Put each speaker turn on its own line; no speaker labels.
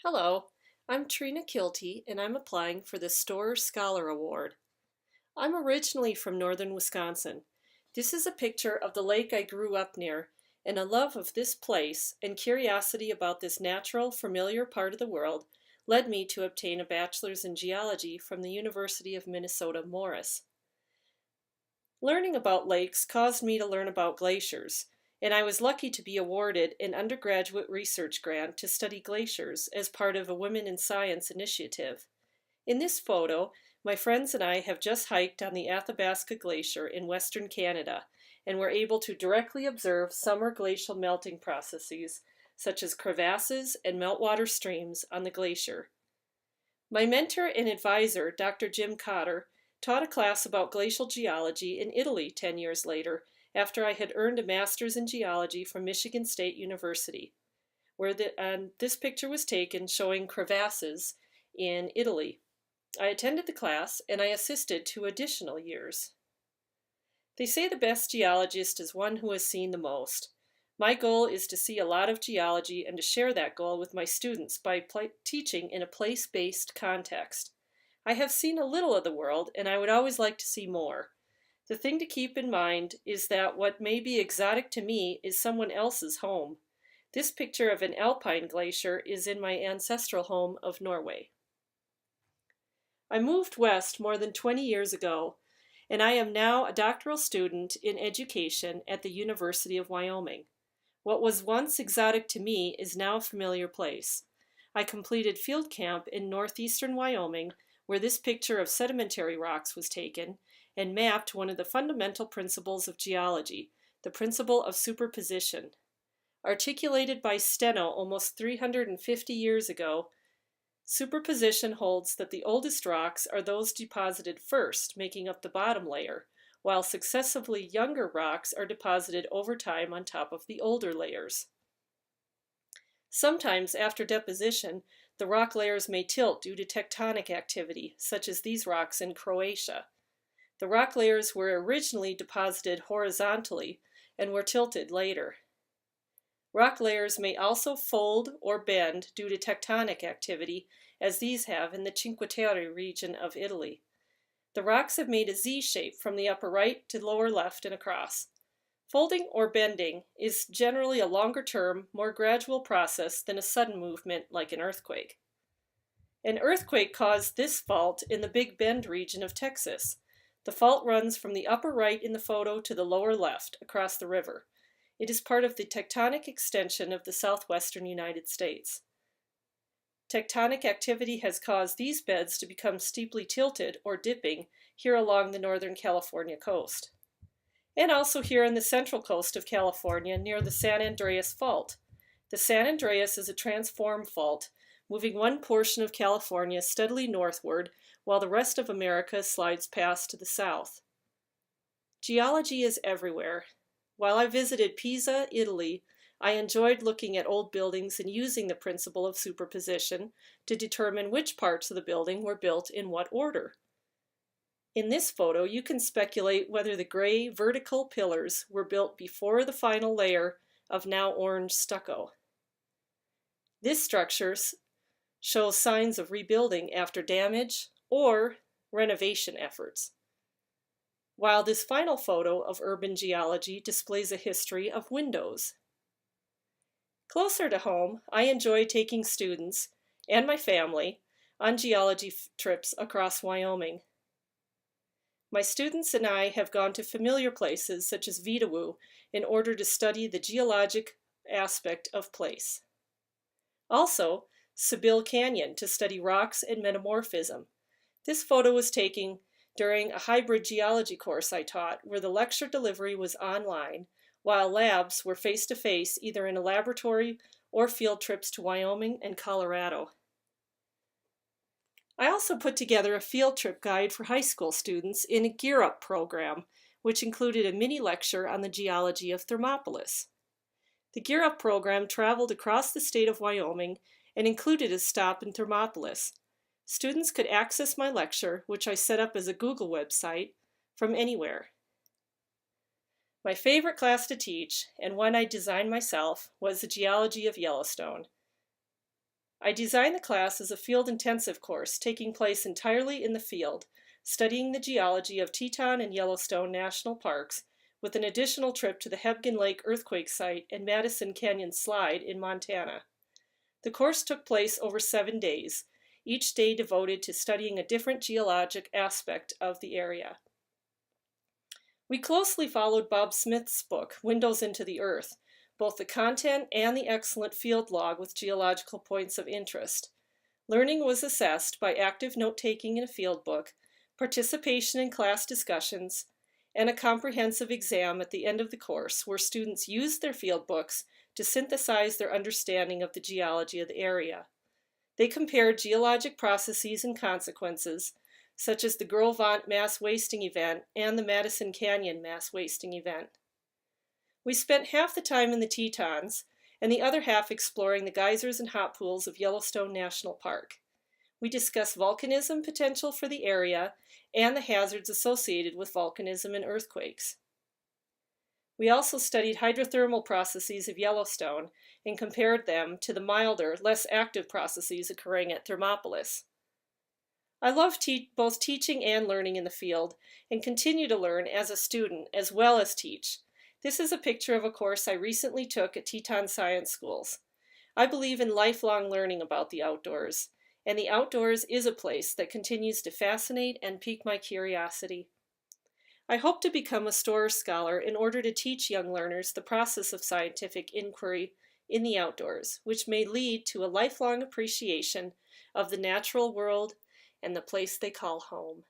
Hello, I'm TKilty and I'm applying for the Storer Scholar Award. I'm originally from northern Wisconsin. This is a picture of the lake I grew up near, and a love of this place and curiosity about this natural, familiar part of the world led me to obtain a bachelor's in geology from the University of Minnesota Morris. Learning about lakes caused me to learn about glaciers, and I was lucky to be awarded an undergraduate research grant to study glaciers as part of a Women in Science initiative. In this photo, my friends and I have just hiked on the Athabasca Glacier in western Canada and were able to directly observe summer glacial melting processes such as crevasses and meltwater streams on the glacier. My mentor and advisor, Dr. Jim Cotter, taught a class about glacial geology in Italy 10 years later after I had earned a master's in geology from Michigan State University, where this picture was taken showing crevasses in Italy. I attended the class and I assisted 2 additional years. They say the best geologist is one who has seen the most. My goal is to see a lot of geology and to share that goal with my students by teaching in a place-based context. I have seen a little of the world and I would always like to see more. The thing to keep in mind is that what may be exotic to me is someone else's home. This picture of an alpine glacier is in my ancestral home of Norway. I moved west more than 20 years ago, and I am now a doctoral student in education at the University of Wyoming. What was once exotic to me is now a familiar place. I completed field camp in northeastern Wyoming, where this picture of sedimentary rocks was taken, and mapped one of the fundamental principles of geology, the principle of superposition. Articulated by Steno almost 350 years ago, superposition holds that the oldest rocks are those deposited first, making up the bottom layer, while successively younger rocks are deposited over time on top of the older layers. Sometimes, after deposition, the rock layers may tilt due to tectonic activity, such as these rocks in Croatia. The rock layers were originally deposited horizontally and were tilted later. Rock layers may also fold or bend due to tectonic activity, as these have in the Cinque Terre region of Italy. The rocks have made a Z shape from the upper right to lower left and across. Folding or bending is generally a longer-term, more gradual process than a sudden movement like an earthquake. An earthquake caused this fault in the Big Bend region of Texas. The fault runs from the upper right in the photo to the lower left across the river. It is part of the tectonic extension of the southwestern United States. Tectonic activity has caused these beds to become steeply tilted or dipping here along the northern California coast, and also here on the central coast of California near the San Andreas Fault. The San Andreas is a transform fault, moving one portion of California steadily northward while the rest of America slides past to the south. Geology is everywhere. While I visited Pisa, Italy, I enjoyed looking at old buildings and using the principle of superposition to determine which parts of the building were built in what order. In this photo, you can speculate whether the gray vertical pillars were built before the final layer of now orange stucco. This structure shows signs of rebuilding after damage or renovation efforts, while this final photo of urban geology displays a history of windows. Closer to home, I enjoy taking students and my family on geology trips across Wyoming. My students and I have gone to familiar places such as Vidawoo in order to study the geologic aspect of place. Also, Sibyl Canyon to study rocks and metamorphism. This photo was taken during a hybrid geology course I taught, where the lecture delivery was online, while labs were face-to-face either in a laboratory or field trips to Wyoming and Colorado. I also put together a field trip guide for high school students in a Gear Up program, which included a mini lecture on the geology of Thermopolis. The Gear Up program traveled across the state of Wyoming and included a stop in Thermopolis. Students could access my lecture, which I set up as a Google website, from anywhere. My favorite class to teach, and one I designed myself, was the geology of Yellowstone. I designed the class as a field-intensive course taking place entirely in the field, studying the geology of Teton and Yellowstone National Parks, with an additional trip to the Hebgen Lake earthquake site and Madison Canyon Slide in Montana. The course took place over 7 days, each day devoted to studying a different geologic aspect of the area. We closely followed Bob Smith's book, Windows into the Earth, both the content and the excellent field log with geological points of interest. Learning was assessed by active note-taking in a field book, participation in class discussions, and a comprehensive exam at the end of the course where students used their field books to synthesize their understanding of the geology of the area. They compared geologic processes and consequences, such as the Gros-Ventre mass wasting event and the Madison Canyon mass wasting event. We spent half the time in the Tetons and the other half exploring the geysers and hot pools of Yellowstone National Park. We discussed volcanism potential for the area and the hazards associated with volcanism and earthquakes. We also studied hydrothermal processes of Yellowstone and compared them to the milder, less active processes occurring at Thermopolis. I love both teaching and learning in the field and continue to learn as a student as well as teach. This is a picture of a course I recently took at Teton Science Schools. I believe in lifelong learning about the outdoors, and the outdoors is a place that continues to fascinate and pique my curiosity. I hope to become a Storer Scholar in order to teach young learners the process of scientific inquiry in the outdoors, which may lead to a lifelong appreciation of the natural world and the place they call home.